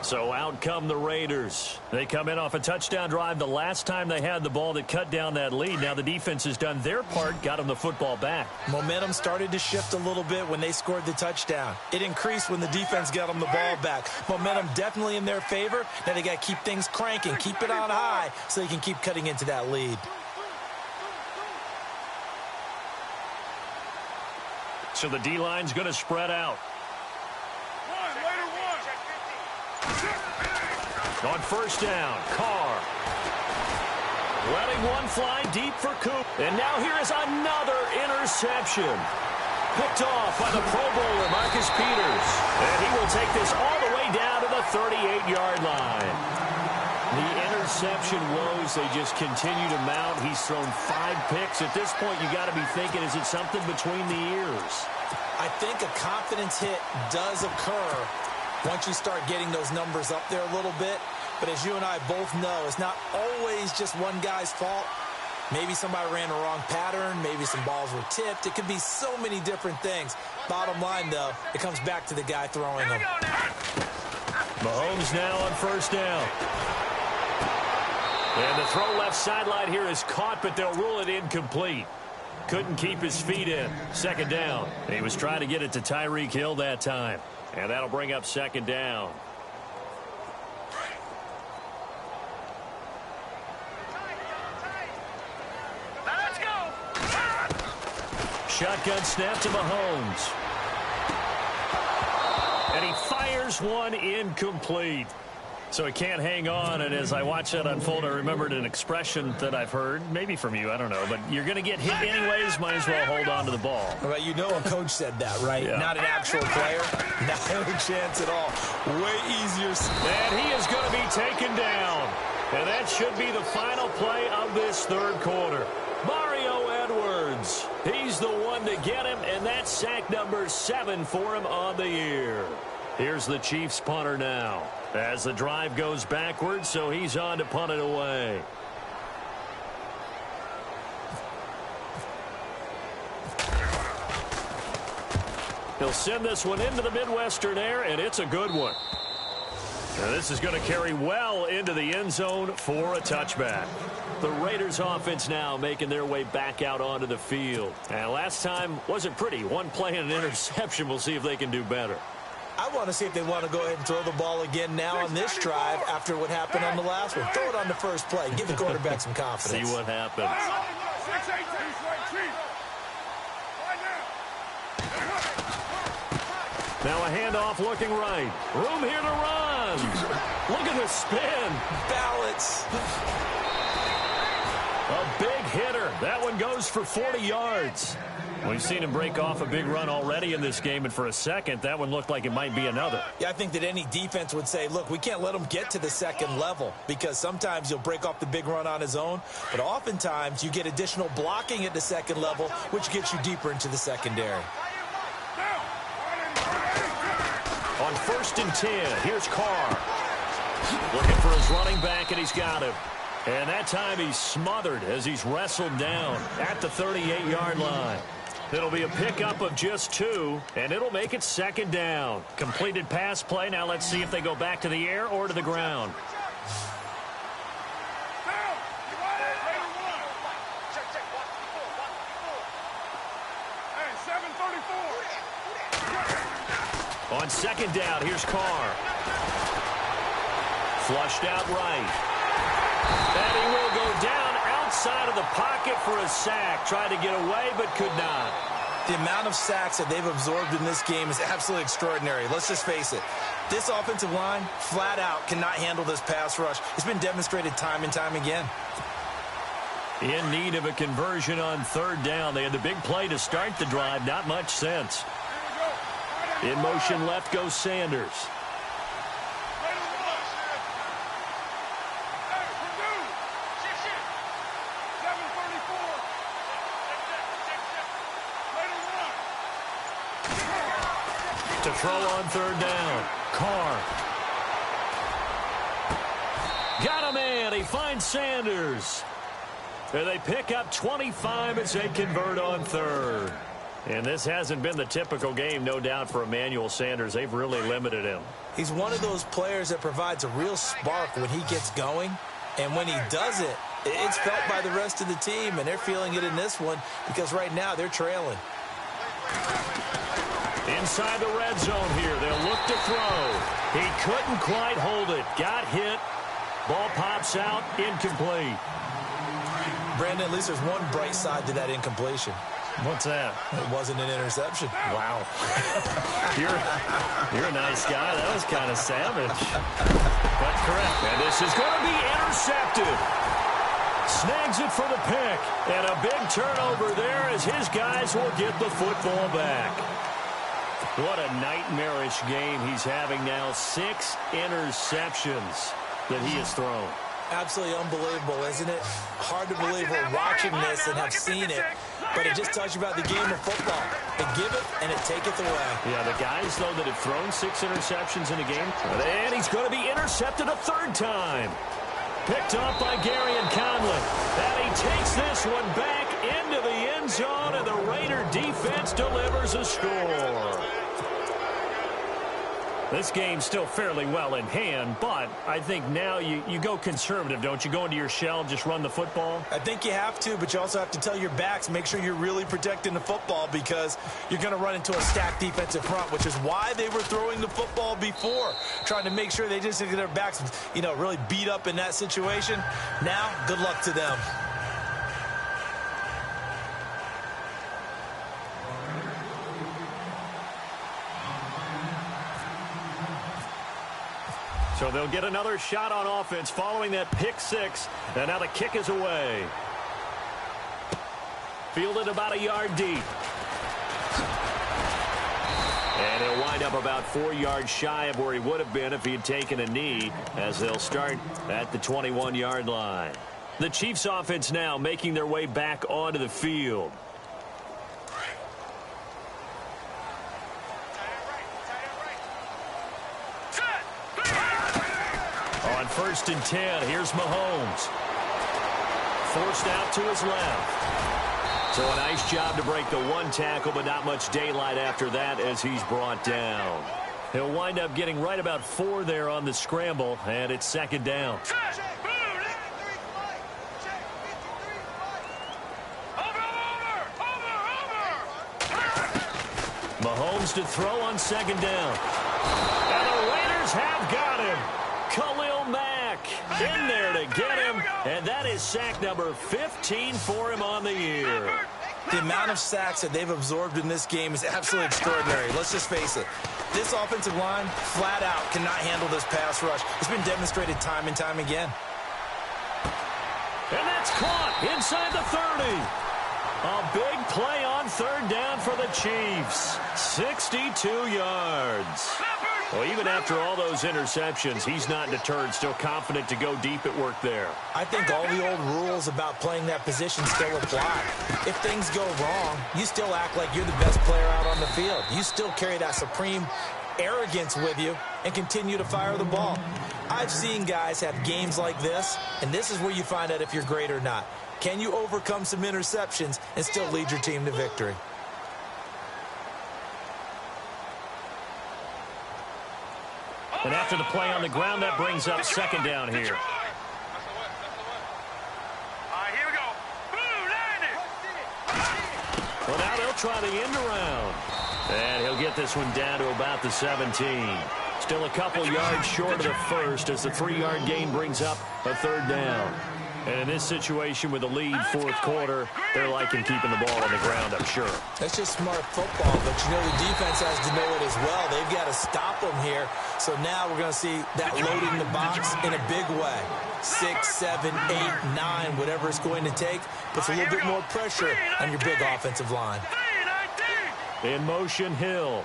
So out come the Raiders. They come in off a touchdown drive the last time they had the ball that cut down that lead. Now the defense has done their part, got them the football back. Momentum started to shift a little bit when they scored the touchdown. It increased when the defense got them the ball back. Momentum definitely in their favor. Now they got to keep things cranking, keep it on high so they can keep cutting into that lead. So the D-line's going to spread out. On first down, Carr. Letting one fly deep for Coop. And now here is another interception. Picked off by the Pro Bowler, Marcus Peters. And he will take this all the way down to the 38-yard line. The interception woes, they just continue to mount. He's thrown 5 picks. At this point, you got to be thinking, is it something between the ears? I think a confidence hit does occur once you start getting those numbers up there a little bit. But as you and I both know, it's not always just one guy's fault. Maybe somebody ran the wrong pattern. Maybe some balls were tipped. It could be so many different things. Bottom line, though, it comes back to the guy throwing them. Mahomes now on first down. And the throw left sideline here is caught, but they'll rule it incomplete. Couldn't keep his feet in. Second down. He was trying to get it to Tyreek Hill that time. And that'll bring up second down. Let's go. Shotgun snap to Mahomes. And he fires one incomplete. So he can't hang on, and as I watch that unfold, I remembered an expression that I've heard, maybe from you, I don't know, but you're going to get hit anyways, might as well hold on to the ball. Well, you know a coach said that, right? Yeah. Not an actual player. Not a chance at all. Way easier. And he is going to be taken down. And that should be the final play of this third quarter. Mario Edwards, he's the one to get him, and that's sack number 7 for him on the year. Here's the Chiefs punter now. As the drive goes backwards, so he's on to punt it away. He'll send this one into the Midwestern air, and it's a good one. And this is going to carry well into the end zone for a touchback. The Raiders offense now making their way back out onto the field. And last time wasn't pretty. One play and an interception. We'll see if they can do better. I want to see if they want to go ahead and throw the ball again now on this drive after what happened on the last one. Throw it on the first play. Give the quarterback some confidence. See what happens. Now a handoff looking right. Room here to run. Look at the spin. Balance. A big hitter. That one goes for 40 yards. We've seen him break off a big run already in this game, and for a second, that one looked like it might be another. Yeah, I think that any defense would say, look, we can't let him get to the second level because sometimes he'll break off the big run on his own, but oftentimes you get additional blocking at the second level, which gets you deeper into the secondary. On 1st and 10, here's Carr. Looking for his running back, and he's got him. And that time he's smothered as he's wrestled down at the 38-yard line. It'll be a pickup of just 2, and it'll make it second down. Completed pass play. Now let's see if they go back to the air or to the ground. On second down, here's Carr. Flushed out right. And he will go down outside of the pocket for a sack. Tried to get away, but could not. The amount of sacks that they've absorbed in this game is absolutely extraordinary. Let's just face it. This offensive line, flat out, cannot handle this pass rush. It's been demonstrated time and time again. In need of a conversion on 3rd down. They had the big play to start the drive. Not much sense. In motion left goes Sanders. To throw on 3rd down. Carr. Got a man. He finds Sanders. And they pick up 25 as they convert on 3rd. And this hasn't been the typical game, no doubt, for Emmanuel Sanders. They've really limited him. He's one of those players that provides a real spark when he gets going. And when he does it, it's felt by the rest of the team, and they're feeling it in this one because right now they're trailing. Inside the red zone here, they'll look to throw. He couldn't quite hold it. Got hit. Ball pops out, incomplete. Brandon, at least there's one bright side to that incompletion. What's that? It wasn't an interception. Wow. You're a nice guy. That was kind of savage. But correct. And this is going to be intercepted. Snags it for the pick. And a big turnover there as his guys will get the football back. What a nightmarish game he's having now. 6 interceptions that he has thrown. Absolutely unbelievable, isn't it? Hard to believe we're watching this and have seen it, but it just tells you about the game of football. They give it and it taketh away. Yeah, the guys, though, that have thrown 6 interceptions in a game, and he's going to be intercepted a 3rd time. Picked off by Gary and Conley. And he takes this one back into the end zone, and the Raider defense delivers a score. This game's still fairly well in hand, but I think now you go conservative, don't you? Go into your shell, just run the football? I think you have to, but you also have to tell your backs, make sure you're really protecting the football because you're going to run into a stacked defensive front, which is why they were throwing the football before, trying to make sure they just get their backs, really beat up in that situation. Now, good luck to them. So they'll get another shot on offense following that pick 6. And now the kick is away. Fielded about a yard deep. And he'll wind up about 4 yards shy of where he would have been if he had taken a knee, as they'll start at the 21-yard line. The Chiefs offense now making their way back onto the field. On 1st and 10, here's Mahomes. Forced out to his left. So a nice job to break the 1 tackle, but not much daylight after that as he's brought down. He'll wind up getting right about 4 there on the scramble, and it's 2nd down. Mahomes to throw on 2nd down. And the Raiders have got him. Khalil Mack in there to get him, and that is sack number 15 for him on the year. The amount of sacks that they've absorbed in this game is absolutely extraordinary. Let's just face it. This offensive line, flat out, cannot handle this pass rush. It's been demonstrated time and time again. And that's caught inside the 30. A big play on 3rd down for the Chiefs. 62 yards. Well, even after all those interceptions, he's not deterred, still confident to go deep at work there. I think all the old rules about playing that position still apply. If things go wrong, you still act like you're the best player out on the field. You still carry that supreme arrogance with you and continue to fire the ball. I've seen guys have games like this, and this is where you find out if you're great or not. Can you overcome some interceptions and still lead your team to victory? And after the play on the ground, that brings up 2nd down here. All right, here we go. Well, now they'll try the end around. And he'll get this one down to about the 17. Still a couple yards short of the first as the 3-yard gain brings up a 3rd down. And in this situation with the lead 4th quarter, they're liking keeping the ball on the ground, I'm sure. That's just smart football, but the defense has to know it as well. They've got to stop them here. So now we're going to see that loading the box in a big way. 6, 7, 8, 9, whatever it's going to take, puts a little bit more pressure on your big offensive line. In motion, Hill.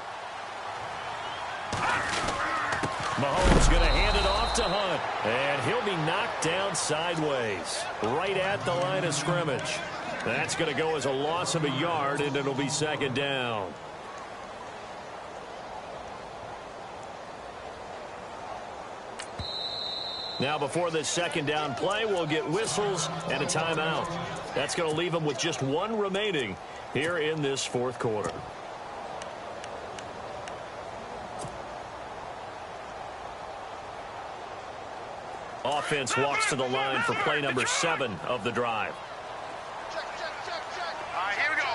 Mahomes going to hand it off to Hunt, and he'll be knocked down sideways, right at the line of scrimmage. That's going to go as a loss of a yard, and it'll be 2nd down. Now, before this second down play, we'll get whistles and a timeout. That's going to leave them with just one remaining here in this fourth quarter. Offense walks to the line for play number 7 of the drive. Here we go.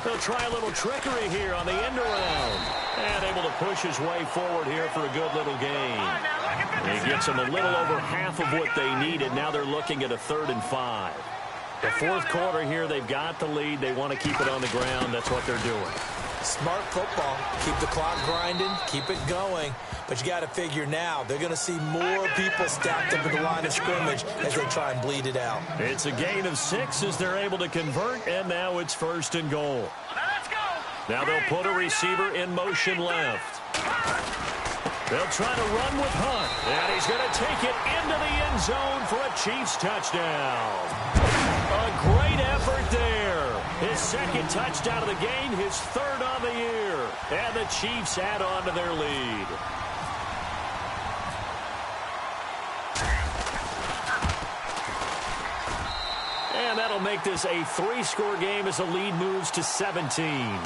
They'll try a little trickery here on the end around. And able to push his way forward here for a good little gain. He gets them a little over half of what they needed. Now they're looking at a 3rd and 5. The fourth quarter here, they've got the lead. They want to keep it on the ground. That's what they're doing. Smart football. Keep the clock grinding. Keep it going. But you got to figure now, they're going to see more people stacked up at the line of scrimmage as they try and bleed it out. It's a gain of 6 as they're able to convert, and now it's 1st and goal. Let's go. Now they'll put a receiver in motion left. They'll try to run with Hunt, and he's going to take it into the end zone for a Chiefs touchdown. A great effort there. His 2nd touchdown of the game, his 3rd on the year. And the Chiefs add on to their lead. And that'll make this a 3-score game as the lead moves to 17.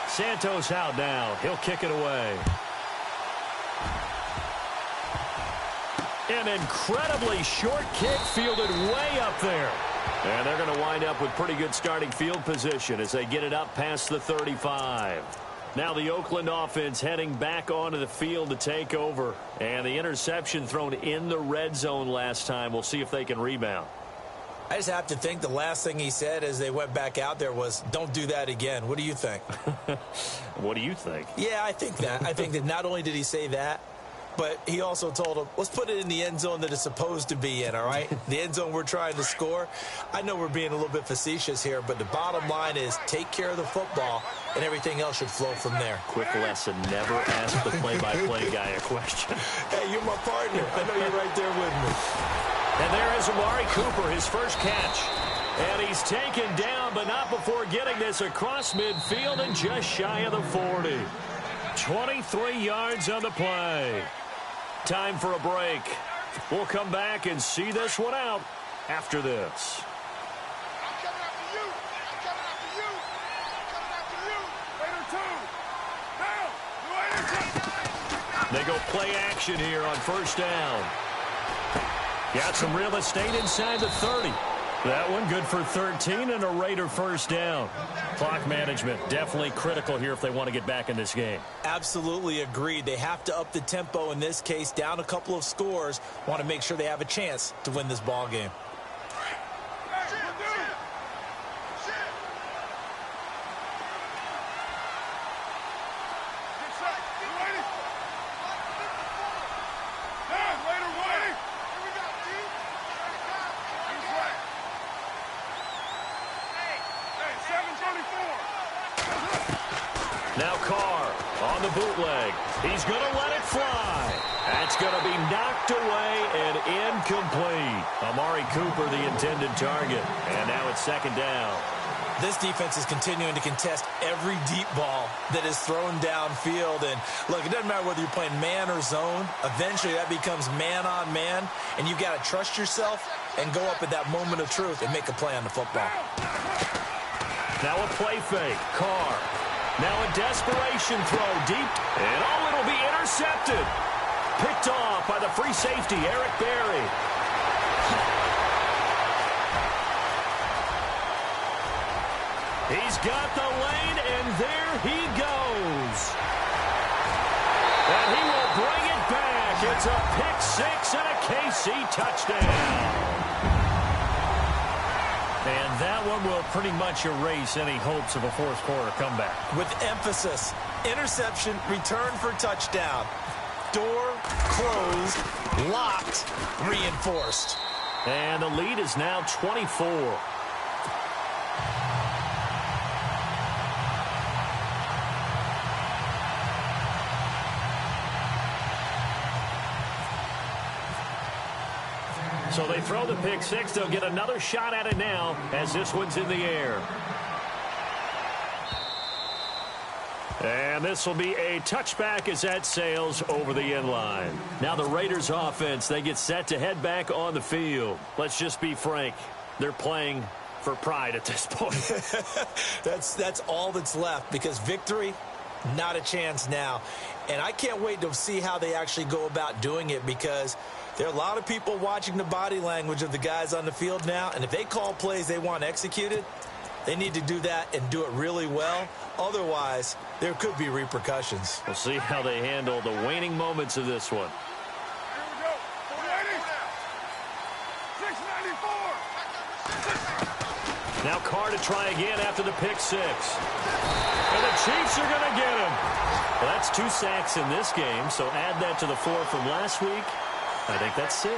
Santos out now. He'll kick it away. An incredibly short kick fielded way up there. And they're going to wind up with pretty good starting field position as they get it up past the 35. Now the Oakland offense heading back onto the field to take over. And the interception thrown in the red zone last time. We'll see if they can rebound. I just have to think the last thing he said as they went back out there was, don't do that again. What do you think? What do you think? Yeah, I think that. I think that not only did he say that, but he also told him, let's put it in the end zone that it's supposed to be in, all right? The end zone we're trying to score. I know we're being a little bit facetious here, but the bottom line is take care of the football, and everything else should flow from there. Quick lesson, never ask the play-by-play guy a question. Hey, you're my partner. I know you're right there with me. And there is Amari Cooper, his first catch. And he's taken down, but not before getting this across midfield and just shy of the 40. 23 yards on the play. Time for a break. We'll come back and see this one out after this. I'm coming after you. I'm coming after you. I'm coming after you. Later 2. Down. They go play action here on 1st down. Got some real estate inside the 30. That one good for 13 and a Raider 1st down. Clock management definitely critical here if they want to get back in this game. Absolutely agreed. They have to up the tempo in this case, down a couple of scores. Want to make sure they have a chance to win this ball game. Now Carr on the bootleg. He's going to let it fly. That's going to be knocked away and incomplete. Amari Cooper, the intended target. And now it's 2nd down. This defense is continuing to contest every deep ball that is thrown downfield. And, look, it doesn't matter whether you're playing man or zone. Eventually, that becomes man-on-man, and you've got to trust yourself and go up at that moment of truth and make a play on the football. Now a play fake. Carr. Now a desperation throw deep. And, oh, it'll be intercepted. Picked off by the free safety, Eric Berry. He's got the lane, and there he goes. And he will bring it back. It's a pick 6 and a KC touchdown. And that one will pretty much erase any hopes of a fourth quarter comeback. With emphasis, interception, return for touchdown. Door closed, locked, reinforced. And the lead is now 24. So they throw the pick six. They'll get another shot at it now as this one's in the air. And this will be a touchback as that sails over the end line. Now the Raiders offense, they get set to head back on the field. Let's just be frank. They're playing for pride at this point. That's all that's left, because victory, not a chance now. And I can't wait to see how they actually go about doing it, because there are a lot of people watching the body language of the guys on the field now. And if they call plays they want executed, they need to do that and do it really well. Otherwise, there could be repercussions. We'll see how they handle the waning moments of this one. Here we go. 694. Now Carr to try again after the pick six. And the Chiefs are going to get him. Well, that's 2 sacks in this game, so add that to the 4 from last week. I think that's 6.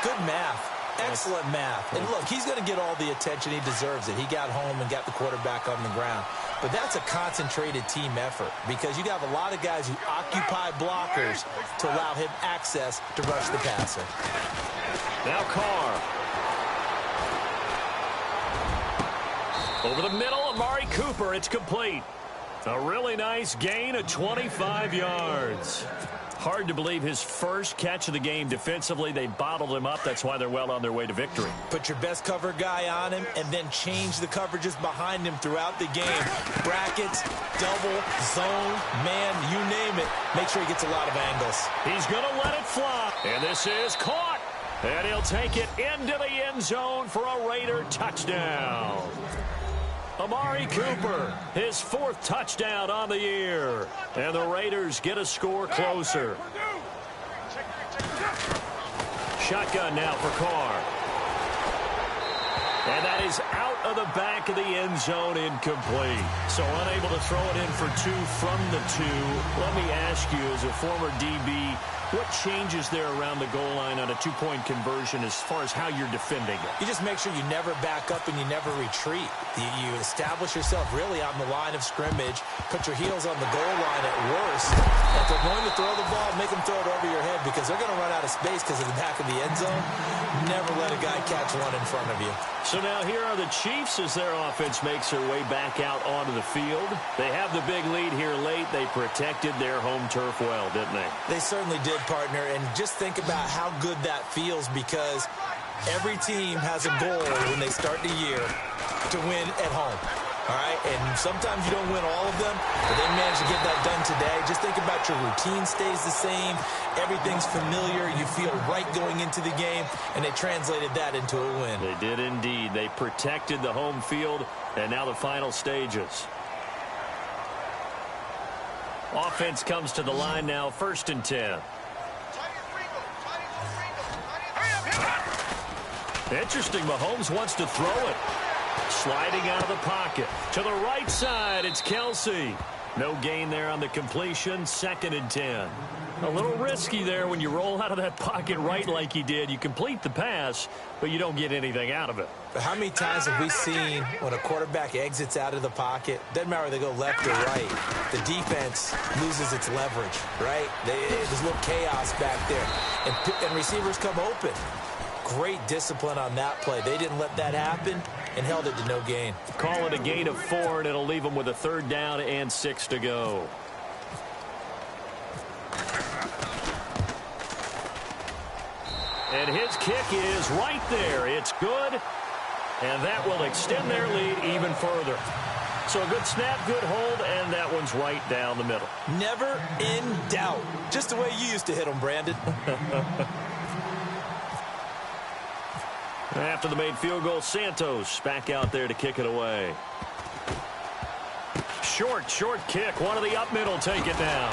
Good math. Excellent math. And look, he's going to get all the attention. He deserves it. He got home and got the quarterback on the ground. But that's a concentrated team effort, because you got a lot of guys who occupy blockers to allow him access to rush the passer. Now Carr. Over the middle, Amari Cooper. It's complete. A really nice gain of 25 yards. Hard to believe his first catch of the game defensively. They bottled him up. That's why they're well on their way to victory. Put your best cover guy on him and then change the coverages behind him throughout the game. Brackets, double, zone, man, you name it. Make sure he gets a lot of angles. He's going to let it fly. And this is caught. And he'll take it into the end zone for a Raider touchdown. Amari Cooper, his 4th touchdown on the year. And the Raiders get a score closer. Shotgun now for Carr. And that is out of the back of the end zone, incomplete. So unable to throw it in for 2 from the 2. Let me ask you, as a former DB, what changes there around the goal line on a 2-point conversion as far as how you're defending it? You just make sure you never back up and you never retreat. You establish yourself really on the line of scrimmage, put your heels on the goal line at worst. If they're going to throw the ball, make them throw it over your head, because they're going to run out of space because of the back of the end zone. Never let a guy catch one in front of you. So now here are the Chiefs as their offense makes their way back out onto the field. They have the big lead here late. They protected their home turf well, didn't they? They certainly did, partner. And just think about how good that feels, because every team has a goal when they start the year to win at home. All right, and sometimes you don't win all of them, but they managed to get that done today. Just think about your routine stays the same. Everything's familiar. You feel right going into the game, and they translated that into a win. They did indeed. They protected the home field, and now the final stages. Offense comes to the line now, 1st and 10. Interesting, Mahomes wants to throw it. Sliding out of the pocket. To the right side, it's Kelsey. No gain there on the completion, 2nd and 10. A little risky there when you roll out of that pocket right like he did. You complete the pass, but you don't get anything out of it. But how many times have we seen when a quarterback exits out of the pocket, doesn't matter whether they go left or right, the defense loses its leverage, right? There's a little chaos back there, and receivers come open. Great discipline on that play. They didn't let that happen and held it to no gain. Call it a gain of 4, and it'll leave them with a 3rd down and 6 to go. And his kick is right there. It's good, and that will extend their lead even further. So a good snap, good hold, and that one's right down the middle. Never in doubt. Just the way you used to hit them, Brandon. After the made field goal, Santos back out there to kick it away. Short kick. One of the up middle take it now.